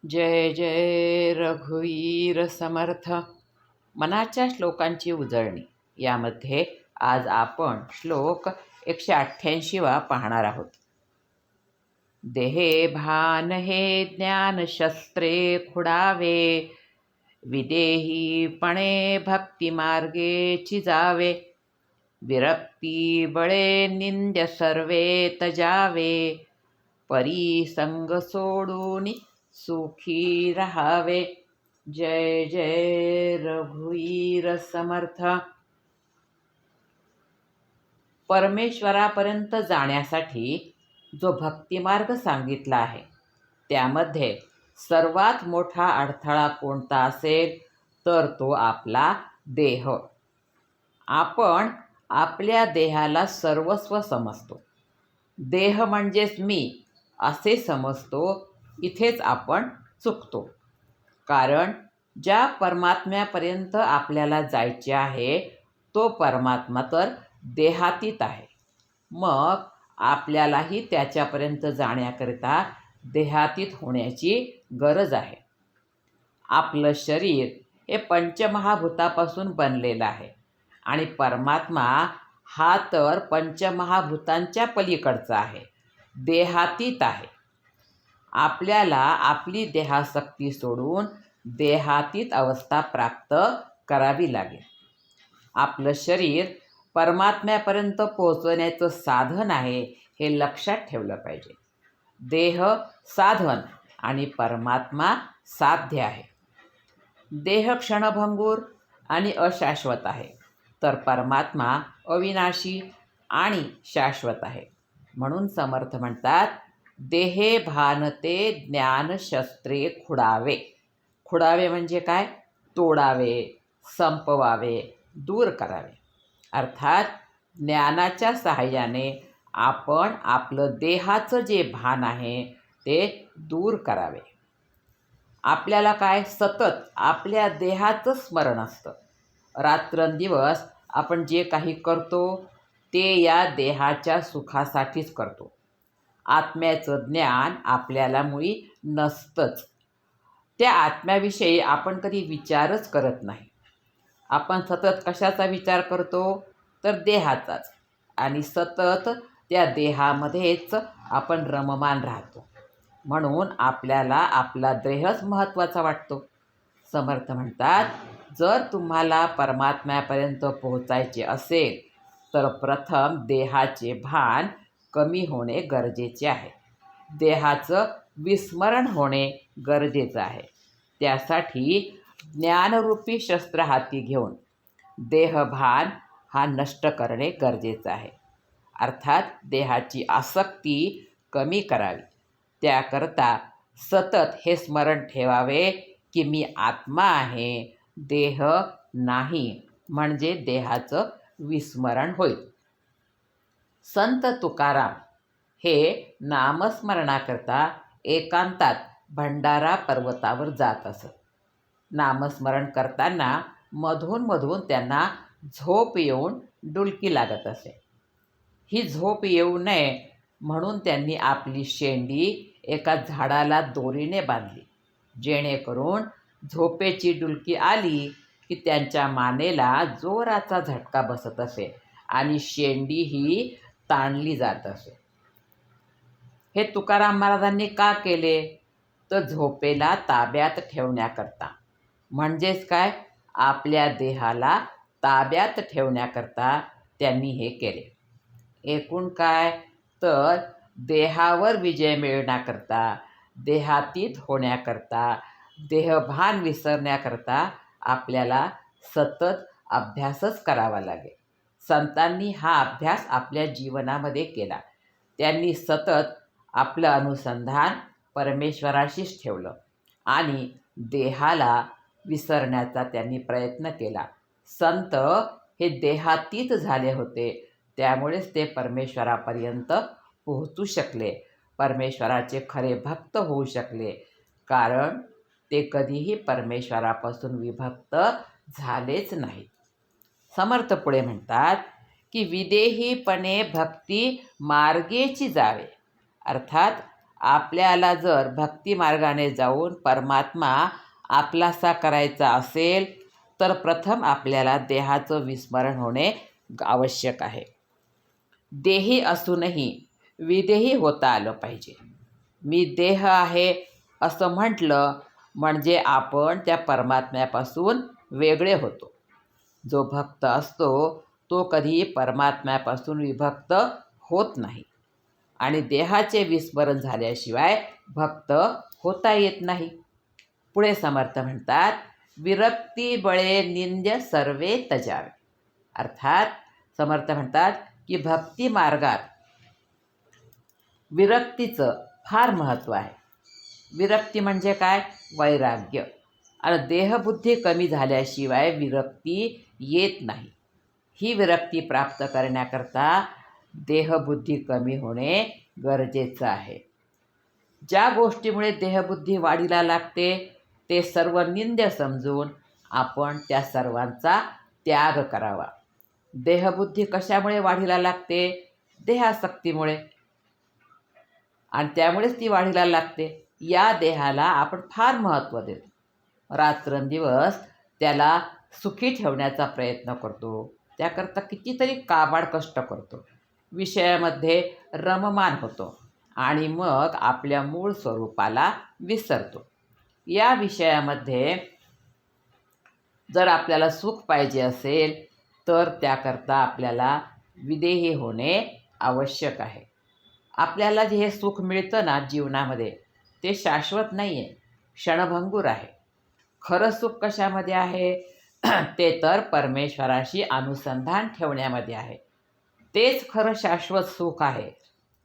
जय जय रघुवीर समर्थ. मनाच्या श्लोकांची उजळणी यामध्ये आज आपण श्लोक 188 पाहणार आहोत. देहे भान हे ज्ञान शस्त्रे खुडावे, विदेहीपणे भक्ती मार्गे चिजावे, विरक्ती बळे निंद्य सर्वे तजावे, परिसंग सोडून सुखी राहावे. जय जय रघुवीर समर्थ. परमेश्वरापर्यंत जाण्यासाठी जो भक्तिमार्ग सांगितला आहे त्यामध्ये सर्वात मोठा अडथळा कोणता असेल तर तो आपला देह. आपण आपल्या देहाला सर्वस्व समजतो. देह म्हणजेच मी असे समजतो. इथेच आपण चुकतो. कारण ज्या परमात्म्यापर्यंत आपल्याला जायचे आहे तो परमात्मा तर देहातीत आहे. मग आपल्यालाही त्याच्यापर्यंत जाण्याकरिता देहातीत होण्याची गरज आहे. आपलं शरीर हे पंचमहाभूतापासून बनलेलं आहे आणि परमात्मा हा तर पंचमहाभूतांच्या पलीकडचा आहे, देहातीत आहे. आपल्याला आपली देहासक्ती सोडून देहातीत अवस्था प्राप्त करावी लागेल. आपलं शरीर परमात्म्यापर्यंत पोहोचवण्याचं साधन आहे हे लक्षात ठेवलं पाहिजे. देह साधन आणि परमात्मा साध्य आहे. देह क्षणभंगूर आणि अशाश्वत आहे, तर परमात्मा अविनाशी आणि शाश्वत आहे. म्हणून समर्थ म्हणतात, देहे भानते ज्ञान शस्त्रे खुडावे. खुडावे म्हणजे काय? तोडावे, संपवावे, दूर करावे. अर्थात ज्ञानाच्या सहाय्याने आपण आपलं देहाचं जे भान आहे ते दूर करावे. आपल्याला काय सतत आपल्या देहाचं स्मरण असतं. रात्रंदिवस आपण जे काही करतो ते या देहाच्या सुखासाठीच करतो. आत्म्याचं ज्ञान आपल्याला मुळी नसतंच. त्या आत्म्याविषयी आपण कधी विचारच करत नाही. आपण सतत कशाचा विचार करतो तर देहाचाच, आणि सतत त्या देहामध्येच आपण रममान राहतो. म्हणून आपल्याला आपला देहच महत्त्वाचा वाटतो. समर्थ म्हणतात, जर तुम्हाला परमात्म्यापर्यंत पोहोचायचे असेल तर प्रथम देहाचे भान कमी होणे गरजेचे आहे. देहाचं विस्मरण होणे गरजेचं आहे. त्यासाठी ज्ञानरूपी शस्त्र हाती घेऊन देहभान हा नष्ट करणे गरजेचं आहे. अर्थात देहाची आसक्ती कमी करावी. त्याकरता सतत हे स्मरण ठेवावे की मी आत्मा आहे, देह नाही, म्हणजे देहाचं विस्मरण होईल. संत तुकाराम हे नामस्मरणाकरता एकांतात भंडारा पर्वतावर जात असत. नामस्मरण करताना मधून मधून त्यांना झोप येऊन डुलकी लागत असे. ही झोप येऊ नये म्हणून त्यांनी आपली शेंडी एका झाडाला दोरीने बांधली, जेणेकरून झोपेची डुलकी आली की त्यांच्या मानेला जोराचा झटका बसत असे आणि शेंडी ही ताणली जात असे. हे तुकाराम महाराजांनी का केले? तर झोपेला ताब्यात ठेवण्याकरता. म्हणजेच काय? आपल्या देहाला ताब्यात ठेवण्याकरता त्यांनी हे केले. एकूण काय? तर देहावर विजय मिळवण्याकरता, देहातीत होण्याकरता, देहभान विसरण्याकरता आपल्याला सतत अभ्यासच करावा लागेल. संतांनी हा अभ्यास आपल्या जीवनामध्ये केला. त्यांनी सतत आपलं अनुसंधान परमेश्वराशीच ठेवलं आणि देहाला विसरण्याचा त्यांनी प्रयत्न केला. संत हे देहातीत झाले होते, त्यामुळेच ते परमेश्वरापर्यंत पोहोचू शकले, परमेश्वराचे खरे भक्त होऊ शकले. कारण ते कधीही परमेश्वरापासून विभक्त झालेच नाहीत. समर्थ पुढे म्हणतात की विदेहीपणे भक्ती मार्गेची जावे. अर्थात आपल्याला जर भक्ती मार्गाने जाऊन परमात्मा आपलासा करायचा असेल तर प्रथम आपल्याला देहाचं विस्मरण होणे आवश्यक आहे. देही असूनही विदेही होता आलं पाहिजे. मी देह आहे असं म्हटलं म्हणजे आपण त्या परमात्म्यापासून वेगळे होतो. जो भक्त असतो तो कधी परमात्म्यापासून विभक्त होत नाही आणि देहाचे विस्मरण झाल्याशिवाय भक्त होता येत नाही. पुढे समर्थ म्हणतात, विरक्ती बळे निंद्य सर्वे तजावे. अर्थात समर्थ म्हणतात की भक्ती मार्गात विरक्तीचं फार महत्त्व आहे. विरक्ती म्हणजे काय? वैराग्य. आणि देहबुद्धी कमी झाल्याशिवाय विरक्ती येत नाही. ही विरक्ती प्राप्त करण्याकरता देहबुद्धी कमी होणे गरजेचं आहे. ज्या गोष्टीमुळे देहबुद्धी वाढीला लागते ते सर्व निंद्य समजून आपण त्या सर्वांचा त्याग करावा. देहबुद्धी कशामुळे वाढीला लागते? देहासक्तीमुळे, आणि त्यामुळेच ती वाढीला लागते. या देहाला आपण फार महत्त्व देतो. रात्रंदिवस त्याला सुखी ठेवण्याचा प्रयत्न करतो. त्याकरता कितीतरी काबाड कष्ट करतो. विषयामध्ये रममान होतो आणि मग आपल्या मूळ स्वरूपाला विसरतो. या विषयामध्ये जर आपल्याला सुख पाहिजे असेल तर त्याकरता आपल्याला विदेही होणे आवश्यक आहे. आपल्याला जे हे सुख मिळतं ना जीवनामध्ये ते शाश्वत नाही आहे, क्षणभंगूर आहे. खरं सुख कशामध्ये आहे? ते तर परमेश्वराशी अनुसंधान ठेवण्यामध्ये आहे. तेच खरं शाश्वत सुख आहे,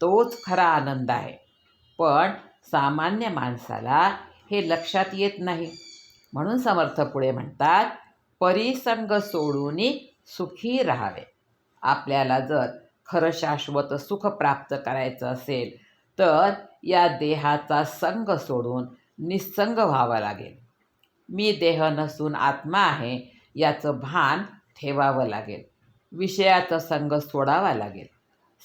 तोच खरा आनंद आहे. पण सामान्य माणसाला हे लक्षात येत नाही. म्हणून समर्थ पुढे म्हणतात, परिसंग सोडून सुखी राहावे. आपल्याला जर खरं शाश्वत सुख प्राप्त करायचं असेल तर या देहाचा संग सोडून निस्संग व्हावं लागेल. मी देह नसून आत्मा आहे याचं भान ठेवावं लागेल. विषयाचा संग सोडावा लागेल.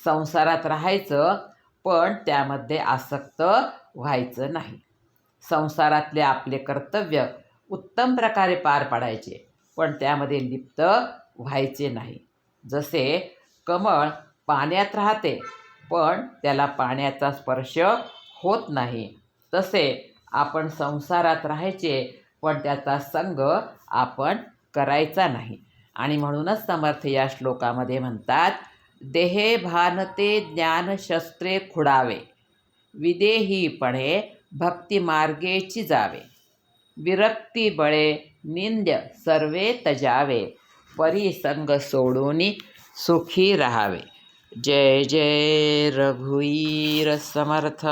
संसारात राहायचं पण त्यामध्ये आसक्त व्हायचं नाही. संसारातले आपले कर्तव्य उत्तम प्रकारे पार पाडायचे पण त्यामध्ये लिप्त व्हायचे नाही. जसे कमळ पाण्यात राहते पण त्याला पाण्याचा स्पर्श होत नाही, तसे आपण संसारात राहायचे पण त्याचा संग आपण करायचा नाही. आणि म्हणूनच समर्थ या श्लोकामध्ये म्हणतात, देहे भानते ज्ञानशस्त्रे खुडावे, विदेहीपणे भक्ती मार्गेची जावे, विरक्ती बळे निंद्य सर्वे तजावे, परिसंग सोडून सुखी राहावे. जय जय रघुवीर समर्थ.